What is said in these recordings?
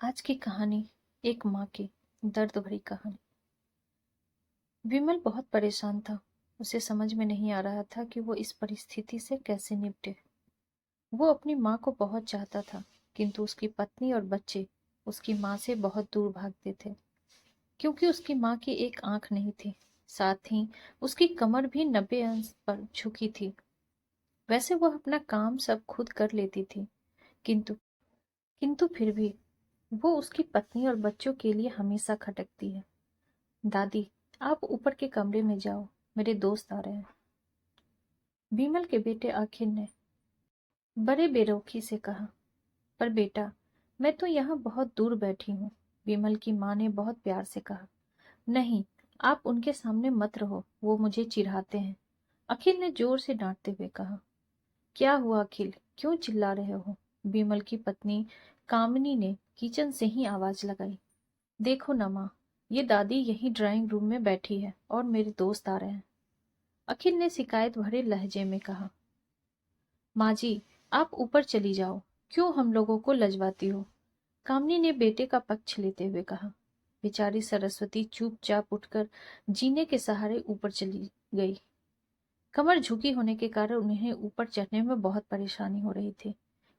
आज की कहानी एक माँ की दर्द भरी कहानी। विमल बहुत परेशान था। उसे समझ में नहीं आ रहा था कि वो इस परिस्थिति से कैसे निपटे। वो अपनी माँ को बहुत चाहता था, किंतु उसकी पत्नी और बच्चे उसकी माँ से बहुत दूर भागते थे, क्योंकि उसकी माँ की एक आंख नहीं थी। साथ ही उसकी कमर भी 90 अंश पर झुकी थी। वैसे वह अपना काम सब खुद कर लेती थी, किंतु किंतु फिर भी वो उसकी पत्नी और बच्चों के लिए हमेशा खटकती है। दादी, आप ऊपर के कमरे में जाओ, मेरे दोस्त आ रहे हैं। विमल के बेटे अखिल ने बड़े बेरौखी से कहा। पर बेटा, मैं तो यहाँ बहुत दूर बैठी हूँ। विमल की माँ ने बहुत प्यार से कहा। नहीं, आप उनके सामने मत रहो, वो मुझे चिढ़ाते हैं। अखिल ने जोर से डांटते हुए कहा। क्या हुआ अखिल, क्यों चिल्ला रहे हो? विमल की पत्नी कामिनी ने किचन से ही आवाज लगाई। देखो न माँ, ये दादी यही ड्राइंग रूम में बैठी है और मेरे दोस्त आ रहे हैं। अखिल ने शिकायत भरे लहजे में कहा। माँ जी, आप ऊपर चली जाओ, क्यों हम लोगों को लजवाती हो? कामनी ने बेटे का पक्ष लेते हुए कहा। बेचारी सरस्वती चुपचाप उठकर जीने के सहारे ऊपर चली गई। कमर झुकी होने के कारण उन्हें ऊपर चढ़ने में बहुत परेशानी हो रही थी,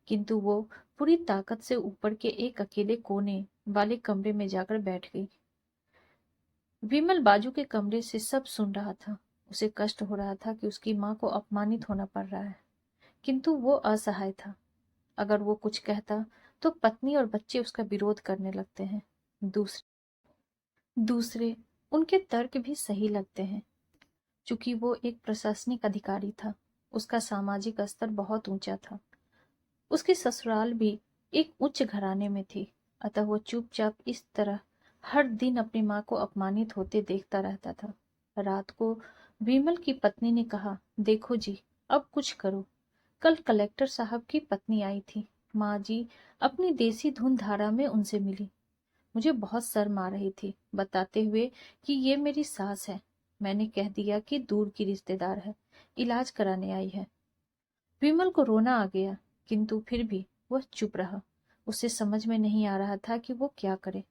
किंतु वो पूरी ताकत से ऊपर के एक अकेले कोने वाले कमरे में जाकर बैठ गई। विमल बाजू के कमरे से सब सुन रहा था। उसे कष्ट हो रहा था कि उसकी माँ को अपमानित होना पड़ रहा है, किंतु वो असहाय था। अगर वो कुछ कहता तो पत्नी और बच्चे उसका विरोध करने लगते हैं। दूसरे उनके तर्क भी सही लगते हैं। चूंकि वो एक प्रशासनिक अधिकारी था, उसका सामाजिक स्तर बहुत ऊंचा था। उसकी ससुराल भी एक उच्च घराने में थी, अतः वो चुपचाप इस तरह हर दिन अपनी माँ को अपमानित होते देखता रहता था। रात को विमल की पत्नी ने कहा, देखो जी, अब कुछ करो। कल कलेक्टर साहब की पत्नी आई थी। माँ जी अपनी देसी धुन धारा में उनसे मिली। मुझे बहुत शर्म आ रही थी, बताते हुए कि ये मेरी सास है। मैंने कह दिया कि दूर की रिश्तेदार है, इलाज कराने आई है। विमल को रोना आ गया, किंतु फिर भी वह चुप रहा। उसे समझ में नहीं आ रहा था कि वो क्या करे।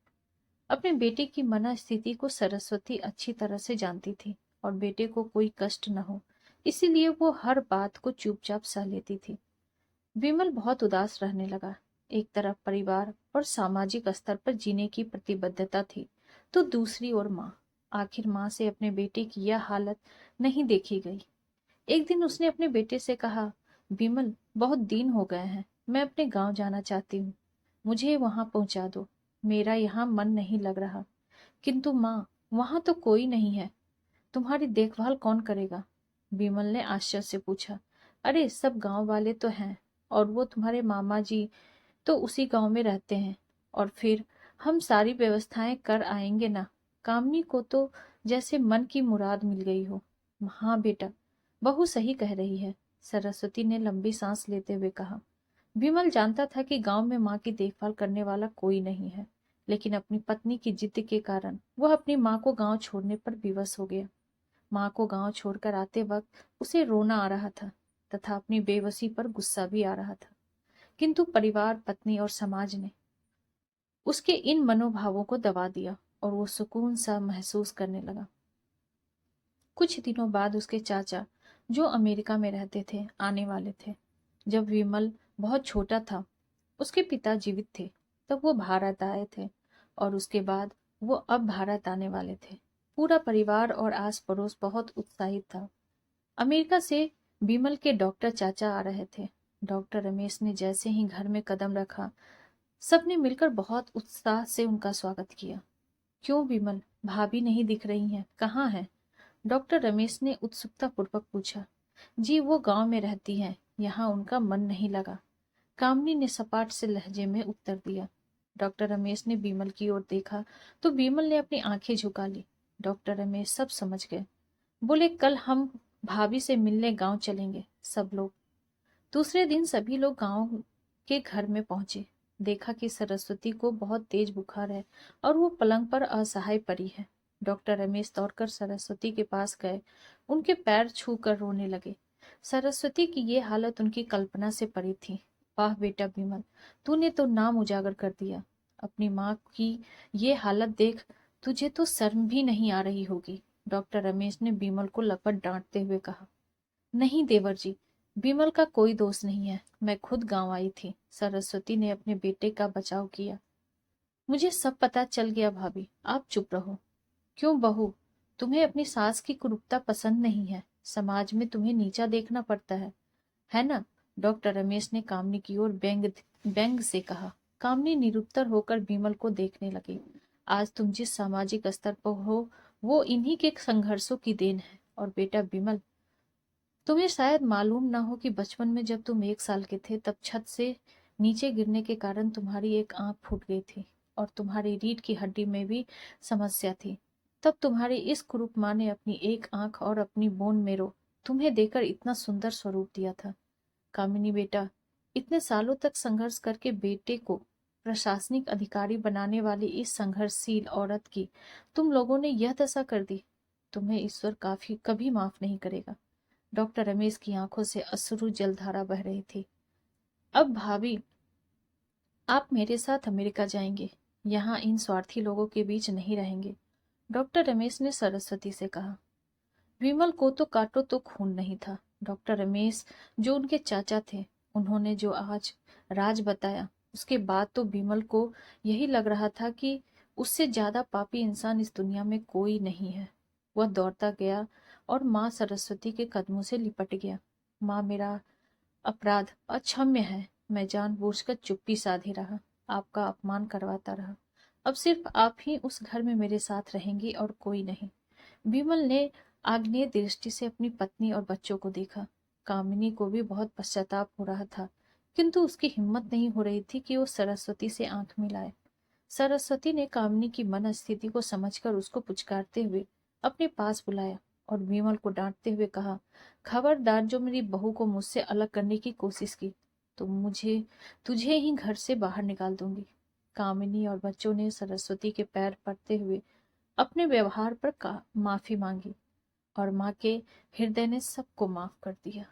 अपने बेटे की मना स्थिति को सरस्वती अच्छी तरह से जानती थी, और बेटे को कोई कष्ट न हो, इसीलिए वो हर बात को चुपचाप सह लेती थी। विमल बहुत उदास रहने लगा। एक तरफ परिवार और सामाजिक स्तर पर जीने की प्रतिबद्धता थी, तो दूसरी ओर माँ। आखिर माँ से अपने बेटे की यह हालत नहीं देखी गई। एक दिन उसने अपने बेटे से कहा, विमल, बहुत दिन हो गए हैं, मैं अपने गांव जाना चाहती हूँ, मुझे वहां पहुंचा दो। मेरा यहाँ मन नहीं लग रहा। किंतु माँ, वहां तो कोई नहीं है, तुम्हारी देखभाल कौन करेगा? विमल ने आश्चर्य से पूछा। अरे, सब गांव वाले तो हैं, और वो तुम्हारे मामा जी तो उसी गांव में रहते हैं, और फिर हम सारी व्यवस्थाएं कर आएंगे ना। कामनी को तो जैसे मन की मुराद मिल गई हो। हाँ बेटा, बहू सही कह रही है, सरस्वती ने लंबी सांस लेते हुए कहा। विमल जानता था कि गांव में माँ की देखभाल करने वाला कोई नहीं है, लेकिन अपनी पत्नी की जिद के कारण वह अपनी माँ को गांव छोड़ने पर विवश हो गया। माँ को गांव छोड़कर आते वक्त उसे रोना आ रहा था, तथा अपनी बेबसी पर गुस्सा भी आ रहा था, किंतु परिवार, पत्नी और समाज ने उसके इन मनोभावों को दबा दिया, और वो सुकून सा महसूस करने लगा। कुछ दिनों बाद उसके चाचा, जो अमेरिका में रहते थे, आने वाले थे। जब विमल बहुत छोटा था, उसके पिता जीवित थे, तब वो भारत आए थे, और उसके बाद वो अब भारत आने वाले थे। पूरा परिवार और आस पड़ोस बहुत उत्साहित था। अमेरिका से विमल के डॉक्टर चाचा आ रहे थे। डॉक्टर रमेश ने जैसे ही घर में कदम रखा, सबने मिलकर बहुत उत्साह से उनका स्वागत किया। क्यों विमल, भाभी नहीं दिख रही हैं, कहाँ हैं? डॉक्टर रमेश ने उत्सुकता पूर्वक पूछा। जी, वो गांव में रहती हैं, यहाँ उनका मन नहीं लगा, कामनी ने सपाट से लहजे में उत्तर दिया। डॉक्टर रमेश ने विमल की ओर देखा तो विमल ने अपनी आंखें झुका ली। डॉक्टर रमेश सब समझ गए। बोले, कल हम भाभी से मिलने गांव चलेंगे, सब लोग। दूसरे दिन सभी लोग गांव के घर में पहुंचे। देखा कि सरस्वती को बहुत तेज बुखार है, और वो पलंग पर असहाय पड़ी है। डॉक्टर रमेश दौड़कर सरस्वती के पास गए, उनके पैर छू कर रोने लगे। सरस्वती की ये हालत उनकी कल्पना से परे थी। वाह बेटा विमल, तूने तो नाम उजागर कर दिया। अपनी माँ की ये हालत देख तुझे तो शर्म भी नहीं आ रही होगी। डॉक्टर रमेश ने विमल को लपट डांटते हुए कहा। नहीं देवर जी, विमल का कोई दोष नहीं है, मैं खुद गांव आई थी। सरस्वती ने अपने बेटे का बचाव किया। मुझे सब पता चल गया भाभी, आप चुप रहो। क्यों बहू, तुम्हें अपनी सास की कुरूपता पसंद नहीं है? समाज में तुम्हें नीचा देखना पड़ता है ना? डॉक्टर रमेश ने कामनी की ओर व्यंग से कहा। कामनी निरुत्तर होकर विमल को देखने लगी। आज तुम जिस सामाजिक स्तर पर हो वो इन्हीं के संघर्षों की देन है। और बेटा विमल, तुम्हें शायद मालूम ना हो कि बचपन में जब तुम 1 साल के थे तब छत से नीचे गिरने के कारण तुम्हारी एक आंख फूट गई थी और तुम्हारी रीढ़ की हड्डी में भी समस्या थी। तब तुम्हारी इस कुरूप माँ ने अपनी एक आंख और अपनी बोन मेरो तुम्हें देकर इतना सुंदर स्वरूप दिया था। कामिनी बेटा, इतने सालों तक संघर्ष करके बेटे को प्रशासनिक अधिकारी बनाने वाली इस संघर्षशील औरत की तुम लोगों ने यह दशा कर दी। तुम्हें ईश्वर काफी कभी माफ नहीं करेगा। डॉक्टर रमेश की आंखों से अश्रु जलधारा बह रही थी। अब भाभी, आप मेरे साथ अमेरिका जाएंगे, यहाँ इन स्वार्थी लोगों के बीच नहीं रहेंगे। डॉक्टर रमेश ने सरस्वती से कहा। विमल को तो काटो तो खून नहीं था। डॉक्टर रमेश जो उनके चाचा थे, उन्होंने जो आज राज बताया उसके बाद तो विमल को यही लग रहा था कि उससे ज्यादा पापी इंसान इस दुनिया में कोई नहीं है। वह दौड़ता गया और माँ सरस्वती के कदमों से लिपट गया। माँ, मेरा अपराध अक्षम्य है। मैं जानबूझकर चुप्पी साधे रहा, आपका अपमान करवाता रहा। अब सिर्फ आप ही उस घर में मेरे साथ रहेंगी और कोई नहीं। विमल ने आग्नेय दृष्टि से अपनी पत्नी और बच्चों को देखा। कामिनी को भी बहुत पश्चाताप हो रहा था, किंतु उसकी हिम्मत नहीं हो रही थी कि वो सरस्वती से आंख मिलाए। सरस्वती ने कामिनी की मन स्थिति को समझकर उसको पुचकारते हुए अपने पास बुलाया और विमल को डांटते हुए कहा, खबरदार, जो मेरी बहू को मुझसे अलग करने की कोशिश की तो मुझे तुझे ही घर से बाहर निकाल दूंगी। कामिनी और बच्चों ने सरस्वती के पैर पड़ते हुए अपने व्यवहार पर माफी मांगी और माँ के हृदय ने सबको माफ कर दिया।